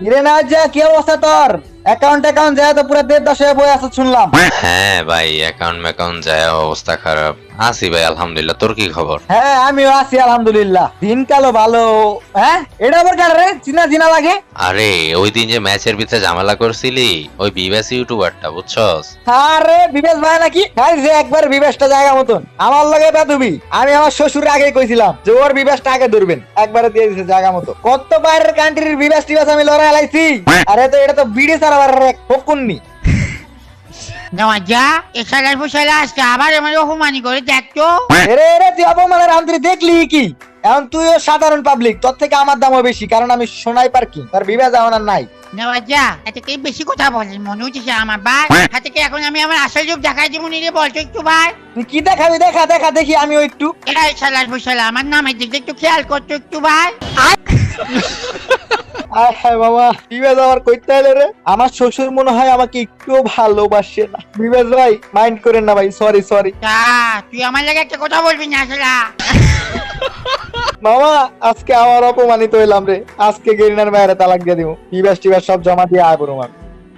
কিরে না যা কি অবস্থা তোর? অ্যাকাউন্ট যায় তো পুরো 1.5 হয়ে বই আছে শুনলাম। হ্যাঁ ভাই, অ্যাকাউন্ট যায়, অবস্থা খারাপ। আছি ভাই, আলহামদুলিল্লাহ। তোর কি খবর? হ্যাঁ আমিও আছি আলহামদুলিল্লাহ, দিনকালও ভালো। হ্যাঁ এটা আবার কার রে, চিনা চিনা লাগে। আরে ওই দিন যে ম্যাচের ভিতরে ঝামেলা করছিলি, ওই বিবাস ইউটিউবারটা, বুঝছস? আরে বিবেশ ভাই নাকি? হ্যাঁ যে একবার বিবেশটা জায়গা মতন আমার লগে বেদবি। আমি আমার শ্বশুর আগে কইছিলাম যে ওর বিবেশটা আগে ধরবেন, একবারে দিয়ে দিছে জায়গা মতো। কত বাইরের কান্ট্রির বিবেশ টিবেশ আমি লড়াই লাইছি। আরে তো এটা তো বিড়ি ছাড়া আবার ফকুন্নি। নওয়াজা এসালার ফুসালা আজকে আবার আমার অপমানি করে দেখতো। এরে এরে তুই অপমানের আন্তরি দেখলি কি? এখন তুইও সাধারণ পাবলিক, তোর থেকে আমার দামও বেশি, কারণ আমি সোনাই পার্কি, তার বিবেশ আমার আর নাই। নওয়াজা এতকে বেশি কথা বলেন মনে হচ্ছে আমার ভাই হাতে কি এখন আমি আমার আসল রূপ দেখাই দিব নি রে, বলতো একটু ভাই। তুই কি দেখাবি? দেখা দেখা দেখি আমিও একটু। এই সালার ফুসালা আমার নামের দিকে একটু খেয়াল করতো একটু ভাই। আয় হায় বাবা, বিবেশ আবার কইতে এলে রে। আমার শ্বশুর মনে হয় আমাকে একটু ভালোবাসে না। বিবেশ ভাই মাইন্ড করেন না ভাই, সরি সরি। তা তুই আমার লাগে একটা কথা বলবি না আসলা? মামা আজকে আমার অপমানিত হইলাম রে। আজকে গেরিনার মায়ের তালাক দিয়ে দিব, বিবেশ টিবেশ সব জমা দিয়ে আয় বড়